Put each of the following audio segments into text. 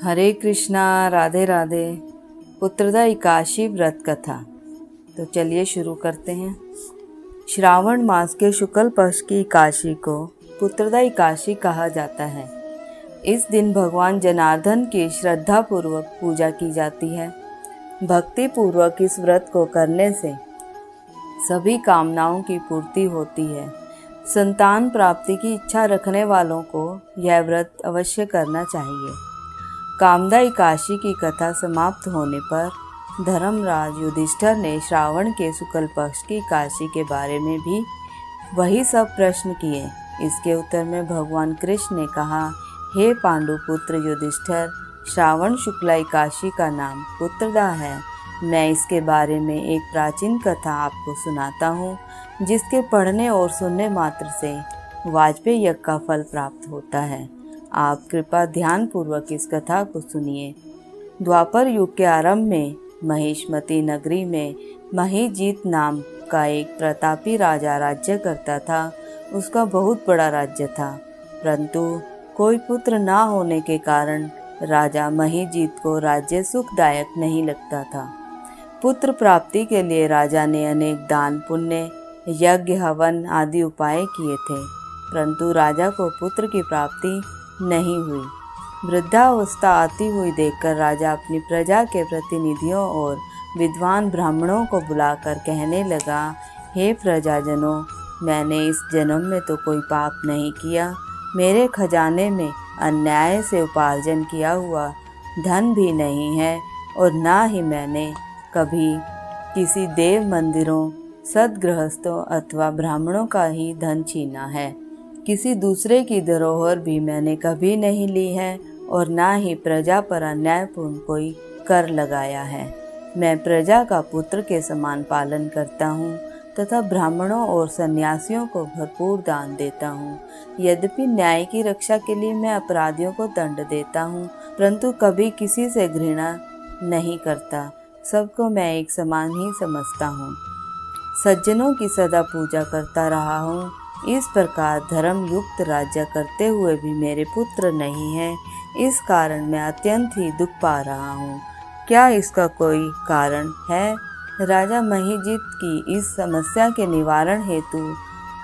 हरे कृष्णा, राधे राधे। पुत्रदा एकादशी व्रत कथा। तो चलिए शुरू करते हैं। श्रावण मास के शुक्ल पक्ष की एकादशी को पुत्रदा एकादशी कहा जाता है। इस दिन भगवान जनार्दन की श्रद्धा पूर्वक पूजा की जाती है। भक्ति पूर्वक इस व्रत को करने से सभी कामनाओं की पूर्ति होती है। संतान प्राप्ति की इच्छा रखने वालों को यह व्रत अवश्य करना चाहिए। कामदा एकादशी की कथा समाप्त होने पर धर्मराज युधिष्ठिर ने श्रावण के शुक्ल पक्ष की एकादशी के बारे में भी वही सब प्रश्न किए। इसके उत्तर में भगवान कृष्ण ने कहा, हे पांडुपुत्र युधिष्ठिर, श्रावण शुक्ला एकादशी का नाम पुत्रदा है। मैं इसके बारे में एक प्राचीन कथा आपको सुनाता हूँ, जिसके पढ़ने और सुनने मात्र से वाजपेयी यज्ञ का फल प्राप्त होता है। आप कृपा ध्यान पूर्वक इस कथा को सुनिए। द्वापर युग के आरंभ में महिष्मती नगरी में महिजीत नाम का एक प्रतापी राजा राज्य करता था। उसका बहुत बड़ा राज्य था, परंतु कोई पुत्र ना होने के कारण राजा महिजीत को राज्य सुखदायक नहीं लगता था। पुत्र प्राप्ति के लिए राजा ने अनेक दान पुण्य, यज्ञ, हवन आदि उपाय किए थे, परंतु राजा को पुत्र की प्राप्ति नहीं हुई। वृद्धावस्था आती हुई देखकर राजा अपनी प्रजा के प्रतिनिधियों और विद्वान ब्राह्मणों को बुलाकर कहने लगा, हे प्रजाजनों, मैंने इस जन्म में तो कोई पाप नहीं किया। मेरे खजाने में अन्याय से उपार्जन किया हुआ धन भी नहीं है, और ना ही मैंने कभी किसी देव मंदिरों, सद्गृहस्थों अथवा ब्राह्मणों का ही धन छीना है। किसी दूसरे की धरोहर भी मैंने कभी नहीं ली है, और ना ही प्रजा पर अन्यायपूर्ण कोई कर लगाया है। मैं प्रजा का पुत्र के समान पालन करता हूँ तथा ब्राह्मणों और सन्यासियों को भरपूर दान देता हूँ। यद्यपि न्याय की रक्षा के लिए मैं अपराधियों को दंड देता हूँ, परंतु कभी किसी से घृणा नहीं करता। सबको मैं एक समान ही समझता हूँ। सज्जनों की सदा पूजा करता रहा हूँ। इस प्रकार धर्म युक्त राज्य करते हुए भी मेरे पुत्र नहीं है। इस कारण मैं अत्यंत ही दुख पा रहा हूँ। क्या इसका कोई कारण है? राजा महिजीत की इस समस्या के निवारण हेतु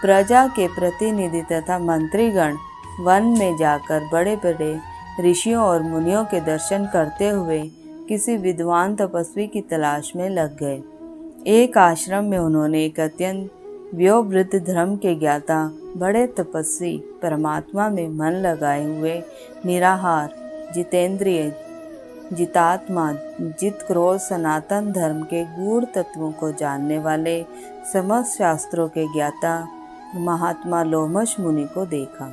प्रजा के प्रतिनिधि तथा मंत्रीगण वन में जाकर बड़े बड़े ऋषियों और मुनियों के दर्शन करते हुए किसी विद्वान तपस्वी की तलाश में लग गए। एक आश्रम में उन्होंने एक अत्यंत वयोवृद्ध धर्म के ज्ञाता, बड़े तपस्वी, परमात्मा में मन लगाए हुए, निराहार, जितेंद्रिय, जितात्मा, जित क्रोध, सनातन धर्म के गूढ़ तत्वों को जानने वाले, समस्त शास्त्रों के ज्ञाता महात्मा लोमश मुनि को देखा।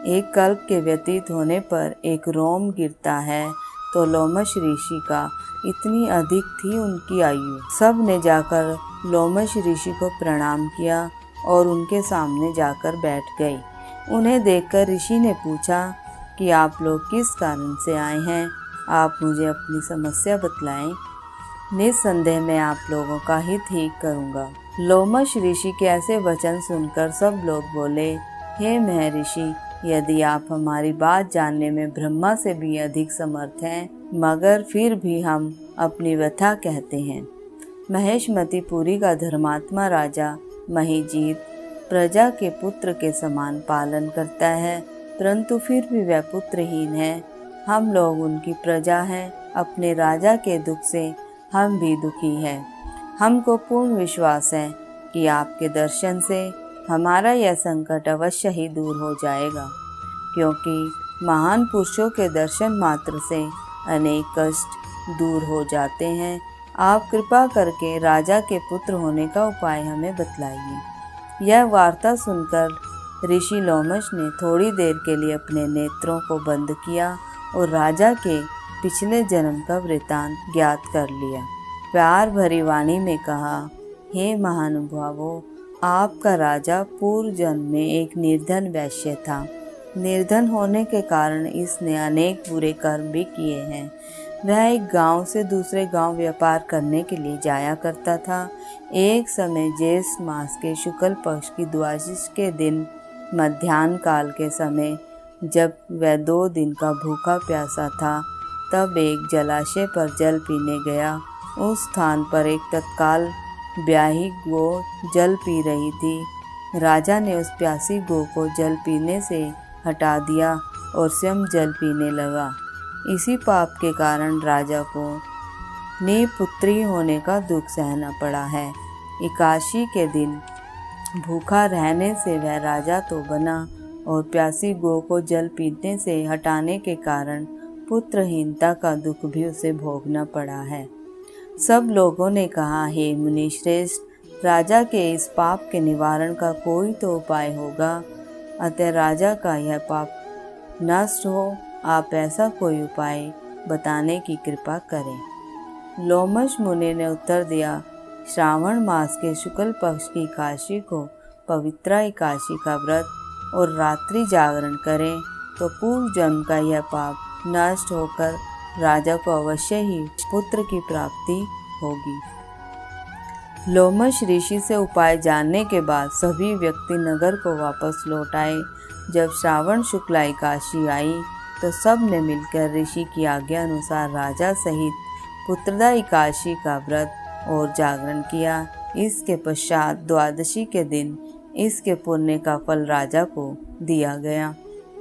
एक कल्प के व्यतीत होने पर एक रोम गिरता है तो लोमश ऋषि का इतनी अधिक थी उनकी आयु। सब ने जाकर लोमश ऋषि को प्रणाम किया और उनके सामने जाकर बैठ गए। उन्हें देखकर ऋषि ने पूछा कि आप लोग किस कारण से आए हैं? आप मुझे अपनी समस्या बतलाएं। निस्संदेह मैं आप लोगों का हित ही करूँगा। लोमश ऋषि के ऐसे वचन सुनकर सब लोग बोले, हे महर्षि, यदि आप हमारी बात जानने में ब्रह्मा से भी अधिक समर्थ हैं, मगर फिर भी हम अपनी व्यथा कहते हैं। महिष्मतीपुरी का धर्मात्मा राजा महिजीत प्रजा के पुत्र के समान पालन करता है, परंतु फिर भी वह पुत्रहीन है। हम लोग उनकी प्रजा हैं। अपने राजा के दुख से हम भी दुखी हैं। हमको पूर्ण विश्वास है कि आपके दर्शन से हमारा यह संकट अवश्य ही दूर हो जाएगा, क्योंकि महान पुरुषों के दर्शन मात्र से अनेक कष्ट दूर हो जाते हैं। आप कृपा करके राजा के पुत्र होने का उपाय हमें बतलाइए। यह वार्ता सुनकर ऋषि लोमश ने थोड़ी देर के लिए अपने नेत्रों को बंद किया और राजा के पिछले जन्म का वृतांत ज्ञात कर लिया। प्यार भरी वाणी में कहा, हे महानुभावों, आपका राजा पूर्व जन्म में एक निर्धन वैश्य था। निर्धन होने के कारण इसने अनेक बुरे कर्म भी किए हैं। वह एक गांव से दूसरे गांव व्यापार करने के लिए जाया करता था। एक समय ज्येष्ठ मास के शुक्ल पक्ष की द्वादशी के दिन मध्याह्न काल के समय, जब वह 2 दिन का भूखा प्यासा था, तब एक जलाशय पर जल पीने गया। उस स्थान पर एक तत्काल ब्याही गो जल पी रही थी। राजा ने उस प्यासी गो को जल पीने से हटा दिया और स्वयं जल पीने लगा। इसी पाप के कारण राजा को निपुत्री होने का दुख सहना पड़ा है। एकादशी के दिन भूखा रहने से वह राजा तो बना और प्यासी गो को जल पीने से हटाने के कारण पुत्रहीनता का दुख भी उसे भोगना पड़ा है। सब लोगों ने कहा, हे मुनि श्रेष्ठ, राजा के इस पाप के निवारण का कोई तो उपाय होगा, अतः राजा का यह पाप नष्ट हो, आप ऐसा कोई उपाय बताने की कृपा करें। लोमश मुनि ने उत्तर दिया, श्रावण मास के शुक्ल पक्ष की एकादशी को पवित्रा एकादशी का व्रत और रात्रि जागरण करें तो पूर्व जन्म का यह पाप नष्ट होकर राजा को अवश्य ही पुत्र की प्राप्ति होगी। लोमश ऋषि से उपाय जानने के बाद सभी व्यक्ति नगर को वापस लौट आए। जब श्रावण शुक्ला एकादशी आई तो सब ने मिलकर ऋषि की आज्ञा अनुसार राजा सहित पुत्रदा एकादशी का व्रत और जागरण किया। इसके पश्चात द्वादशी के दिन इसके पुण्य का फल राजा को दिया गया।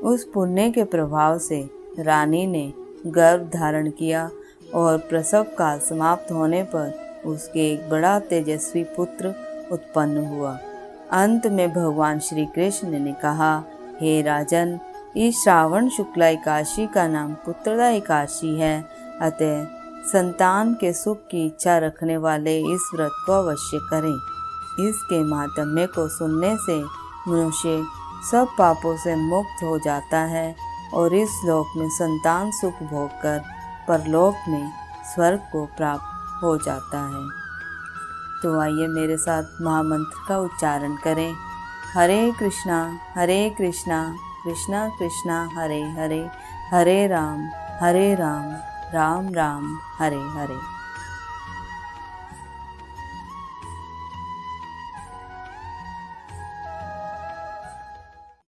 उस पुण्य के प्रभाव से रानी ने गर्भ धारण किया और प्रसव काल समाप्त होने पर उसके एक बड़ा तेजस्वी पुत्र उत्पन्न हुआ। अंत में भगवान श्री कृष्ण ने कहा, हे राजन, इस श्रावण शुक्ला एकादशी का नाम पुत्रदा एकादशी है, अतः संतान के सुख की इच्छा रखने वाले इस व्रत को अवश्य करें। इसके महात्म्य को सुनने से मनुष्य सब पापों से मुक्त हो जाता है और इस लोक में संतान सुख भोगकर परलोक में स्वर्ग को प्राप्त हो जाता है। तो आइए मेरे साथ महामंत्र का उच्चारण करें। हरे कृष्णा कृष्णा कृष्णा हरे हरे, हरे राम राम राम हरे हरे।